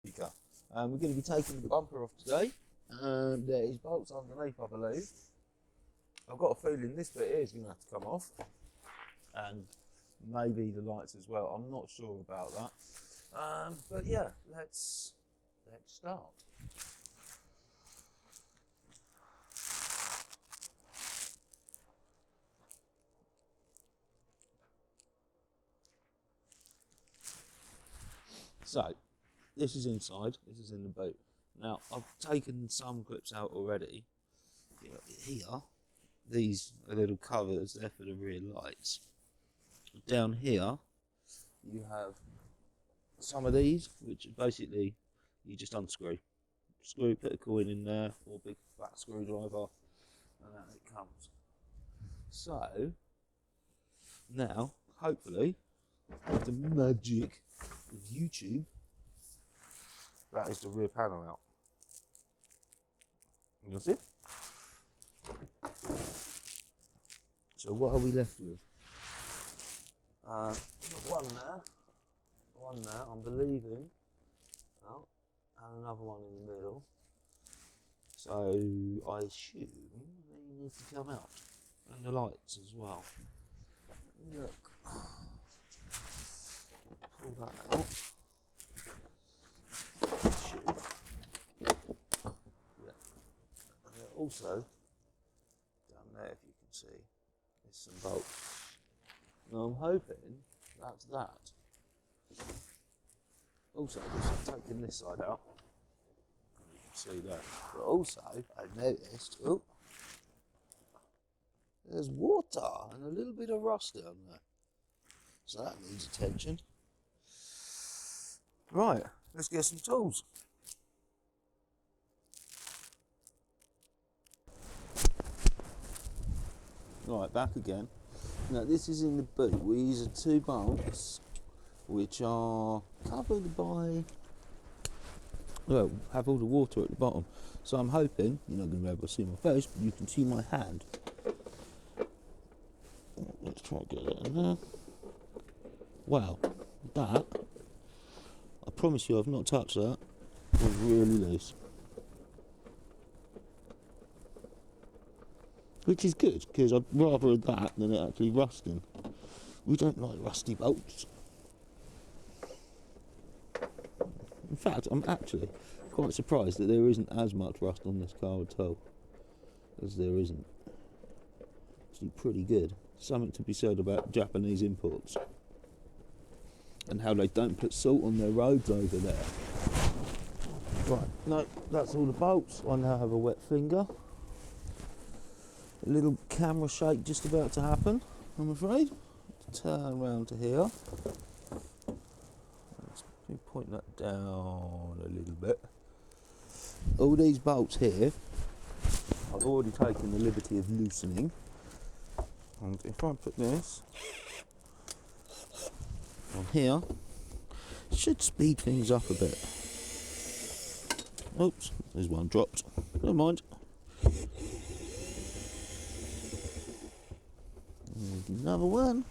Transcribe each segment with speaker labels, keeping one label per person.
Speaker 1: We're going to be taking the bumper off today, and there is bolts underneath, I believe. I've got a feeling this bit here is going to have to come off, and maybe the lights as well. I'm not sure about that, but yeah, let's start. So, this is inside, this is in the boot. Now, I've taken some clips out already. Here, these are little covers, they're for the rear lights. Down here, you have some of these, which basically, you just unscrew. Put a coin in there, or a big fat screwdriver, and out it comes. So, now, hopefully, with the magic of YouTube, that is the rear panel out. You see? So what are we left with? One there, I'm believing, oh, and another one in the middle. So I assume they need to come out, and the lights as well. Look, pull that out. Yeah. And also, down there, if you can see, there's some bolts. Now I'm hoping that's that. Also, just taking this side out, you can see that. But also, I noticed, oh, there's water and a little bit of rust down there. So that needs attention. Right, let's get some tools. Right, back again. Now this is in the boot. We use 2 bolts which are covered by, well, have all the water at the bottom. So I'm hoping, you're not going to be able to see my face, but you can see my hand. Let's try and get it in there. Wow, that, I promise you I've not touched that, was really loose. Which is good, because I'd rather that than it actually rusting. We don't like rusty bolts. In fact, I'm actually quite surprised that there isn't as much rust on this car at all as there isn't. Actually pretty good. Something to be said about Japanese imports and how they don't put salt on their roads over there. Right, no, that's all the bolts. I now have a wet finger. A little camera shake just about to happen, I'm afraid. Turn around to here. Let's point that down a little bit. All these bolts here, I've already taken the liberty of loosening. And if I put this on here, it should speed things up a bit. Oops, there's one dropped. Never mind. Another one.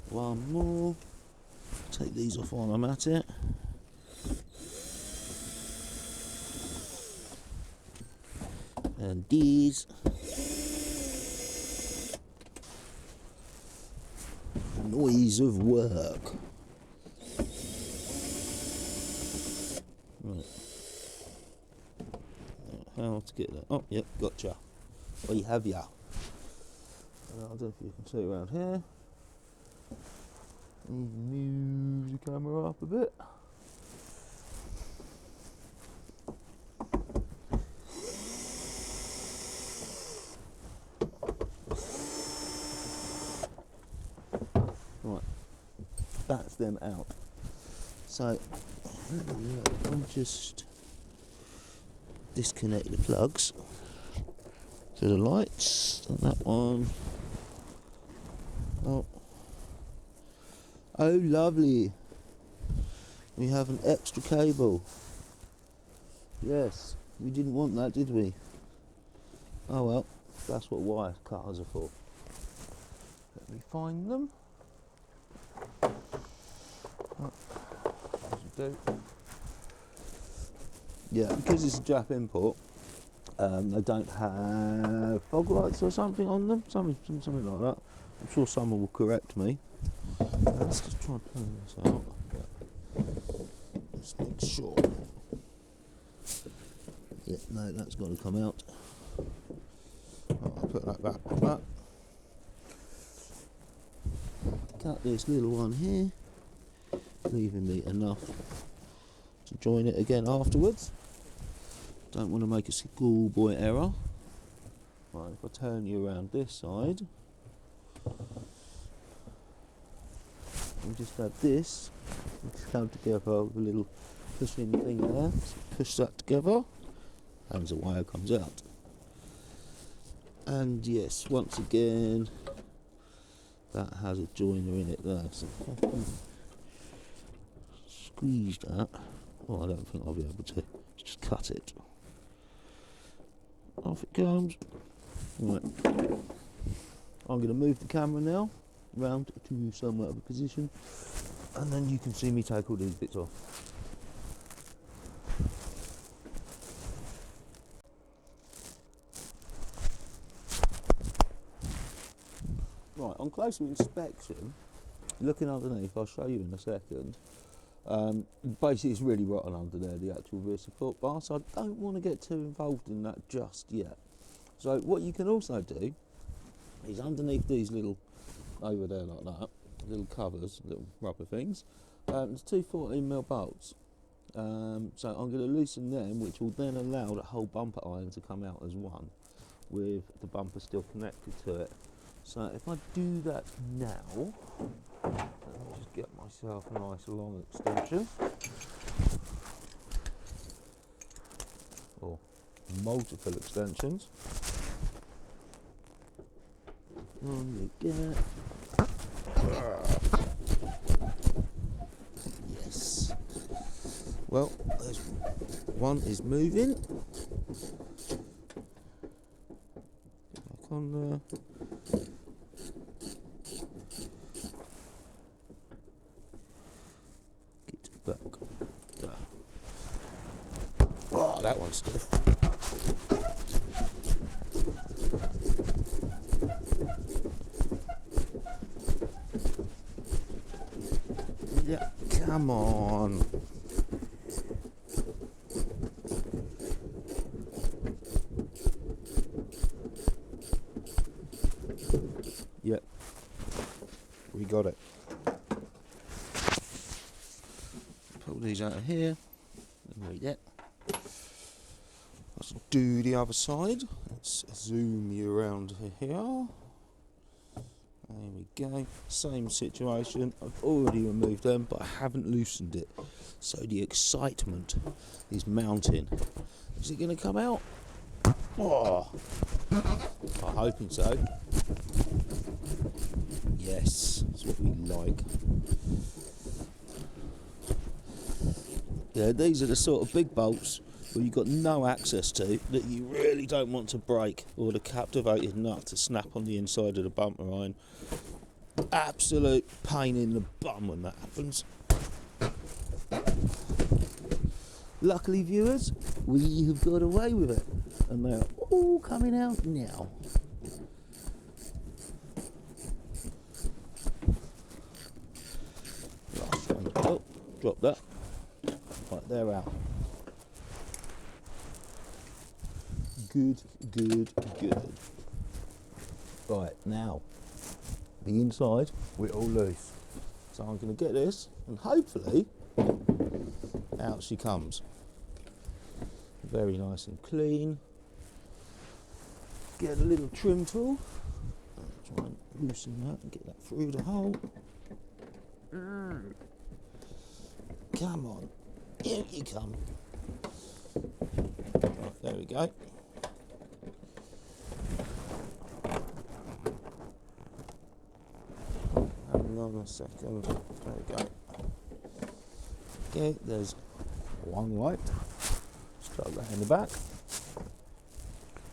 Speaker 1: One more. Take these off while I'm at it. And these. Noise of work. Right. How to get that? Oh, yep, gotcha. We have ya. I don't know if you can see it around here. Move the camera up a bit. Right, that's them out. So I'll just disconnect the plugs. So the lights, and that one. Oh lovely. We have an extra cable. Yes, we didn't want that, did we? Oh well, that's what wire cutters are for. Let me find them. Yeah, because it's a Jap import, they don't have fog lights or something on them, something like that. I'm sure someone will correct me. Let's just try and turn this out. Just make sure. Yeah, no, that's got to come out. I'll put that back like that. Cut this little one here, leaving me enough to join it again afterwards. Don't want to make a schoolboy error. Right, if I turn you around this side, we just have this, just come together with a little pushing thing there, so push that together, and the wire comes out. And yes, once again, that has a joiner in it there, so if I can squeeze that, oh, I don't think I'll be able to, just cut it. Off it comes. Right, I'm going to move the camera now round to somewhat of a position, and then you can see me take all these bits off. Right, on closer inspection, looking underneath, I'll show you in a second. Basically, it's really rotten under there, the actual rear support bar, so I don't want to get too involved in that just yet. So what you can also do is underneath these little, over there like that, little covers, little rubber things, there's two 14mm bolts. So I'm going to loosen them, which will then allow the whole bumper iron to come out as one, with the bumper still connected to it. So if I do that now, let me just get myself a nice long extension, or multiple extensions. On you get. Yes. Well, there's one is moving. Get back on there. Get back. There. Oh, that one's stiff. Yeah, come on. Yep, we got it. Pull these out of here. Right there. Let's do the other side. Let's zoom you around here. There we go. Same situation. I've already removed them, but I haven't loosened it. So the excitement is mounting. Is it going to come out? Oh, I'm hoping so. Yes, that's what we like. Yeah, these are the sort of big bolts where you've got no access to, that you really don't want to break, or the captivated nut to snap on the inside of the bumper iron. Absolute pain in the bum when that happens. Luckily, viewers, we have got away with it, and they're all coming out now. Last one. Oh, drop that. Right, they're out. Good, good, good. Right, now, the inside, we're all loose. So I'm going to get this, and hopefully, out she comes. Very nice and clean. Get a little trim tool. Try and loosen that and get that through the hole. Come on. Here you come. Right, there we go. Hang on a second. There we go. Okay, there's one light. Start that in the back.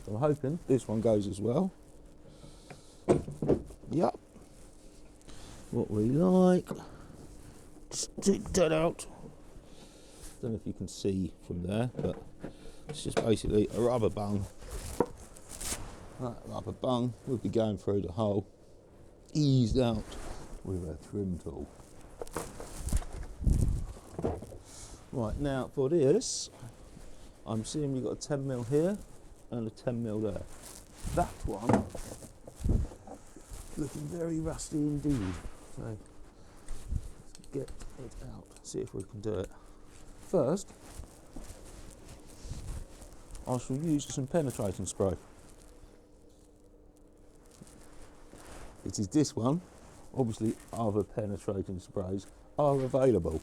Speaker 1: I'm hoping this one goes as well. Yep. What we like Just take that out. Don't know if you can see from there, but it's just basically a rubber bung. That rubber bung would be going through the hole, eased out with a trim tool. Right, now for this, I'm seeing you've got a 10mm here and a 10mm there. That one looking very rusty indeed. So let's get it out, see if we can do it. First, I shall use some penetrating spray. It is this one. Obviously other penetrating sprays are available.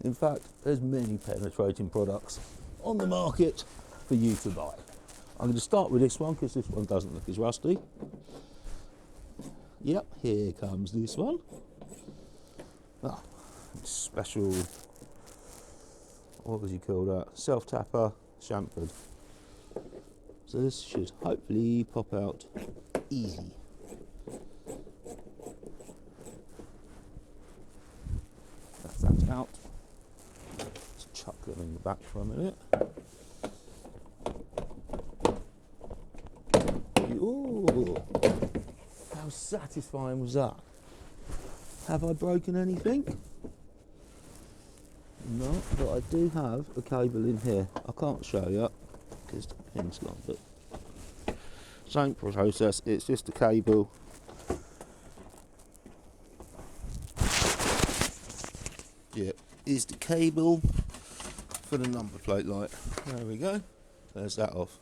Speaker 1: In fact, there's many penetrating products on the market for you to buy. I'm going to start with this one because this one doesn't look as rusty. Yep, here comes this one. Ah, special, what was he called that? Self-tapper chamfered. So this should hopefully pop out easy. That's that out. Let's chuck them in the back for a minute. Ooh, how satisfying was that? Have I broken anything? No, but I do have a cable in here. I can't show you because the pin's gone, but same process, it's just a cable. Yeah, is the cable for the number plate light. There we go, there's that off.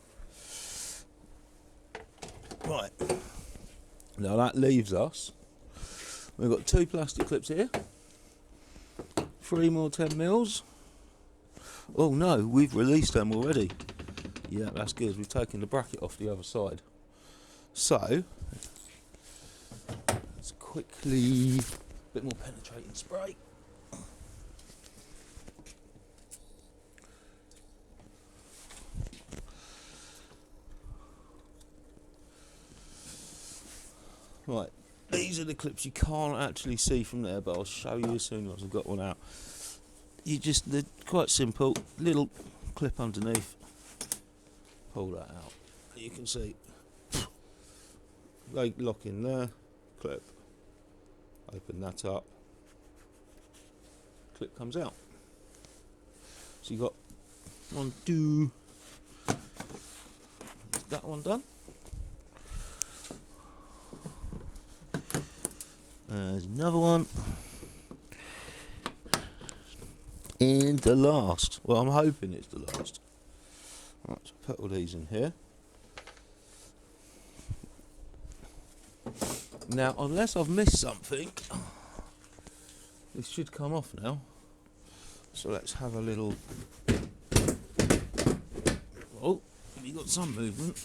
Speaker 1: Right, now that leaves us, we've got 2 plastic clips here, 3 more 10mm. Oh no, we've released them already. Yeah, that's good, we've taken the bracket off the other side. So, let's quickly, a bit more penetrating spray. Right, these are the clips you can't actually see from there, but I'll show you as soon as I've got one out. They're quite simple, little clip underneath, pull that out. You can see, they lock in there, clip, open that up, clip comes out. So you've got 1, 2, that one done. There's another one. And the last. Well, I'm hoping it's the last. Right, so put all these in here. Now, unless I've missed something, this should come off now. So let's have a little... Oh, we got some movement.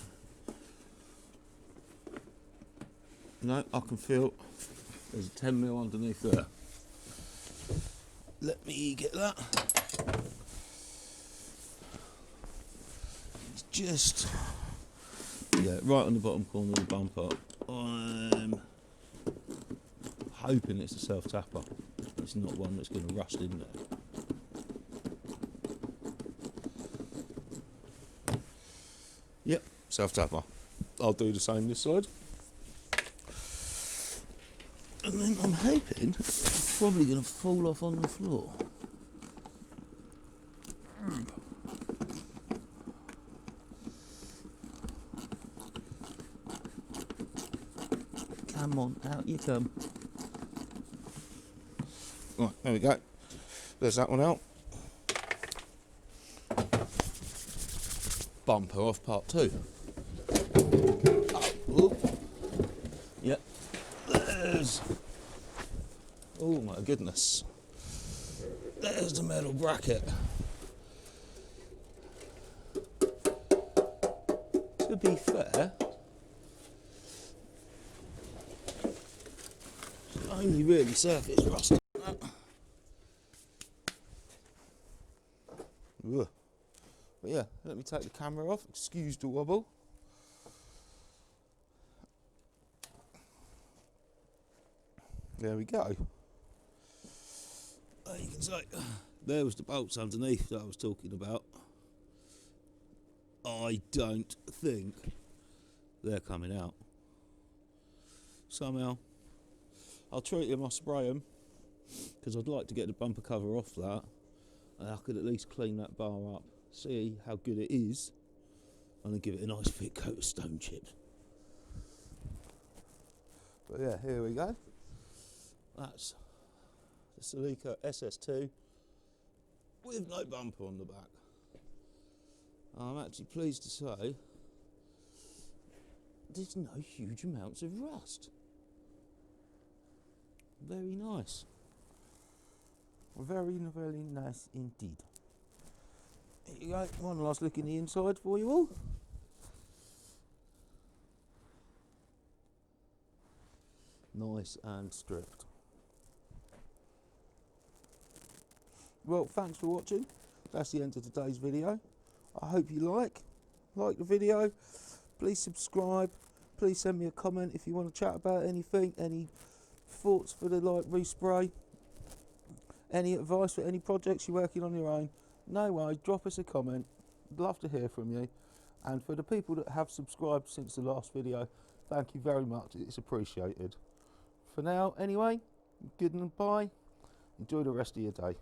Speaker 1: No, I can feel there's a 10mm underneath there. Let me get that. It's just, yeah, right on the bottom corner of the bumper. I'm hoping it's a self-tapper. It's not one that's going to rust in there. Yep, self-tapper. I'll do the same this side. And then I'm hoping it's probably going to fall off on the floor. Come on, out you come. Right, there we go. There's that one out. Bumper off part 2. Oh, yep. There's. Oh my goodness. There's the metal bracket. To be fair, it's only really surface rust. But yeah, let me take the camera off, excuse the wobble. There we go. can say, there was the bolts underneath that I was talking about. I don't think they're coming out. Somehow, I'll treat them, I'll spray them, because I'd like to get the bumper cover off that, and I could at least clean that bar up, see how good it is, and then give it a nice thick coat of stone chips. But yeah, here we go. That's the Celica SS2 with no bumper on the back. I'm actually pleased to say there's no huge amounts of rust. Very nice. Very, very nice indeed. Here you go, one last look in the inside for you all. Nice and stripped. Well, thanks for watching. That's the end of today's video. I hope you like the video. Please subscribe. Please send me a comment if you want to chat about anything, any thoughts for the light respray, any advice for any projects you're working on your own. No worries, drop us a comment. I'd love to hear from you. And for the people that have subscribed since the last video, thank you very much. It's appreciated. For now, anyway, good and bye. Enjoy the rest of your day.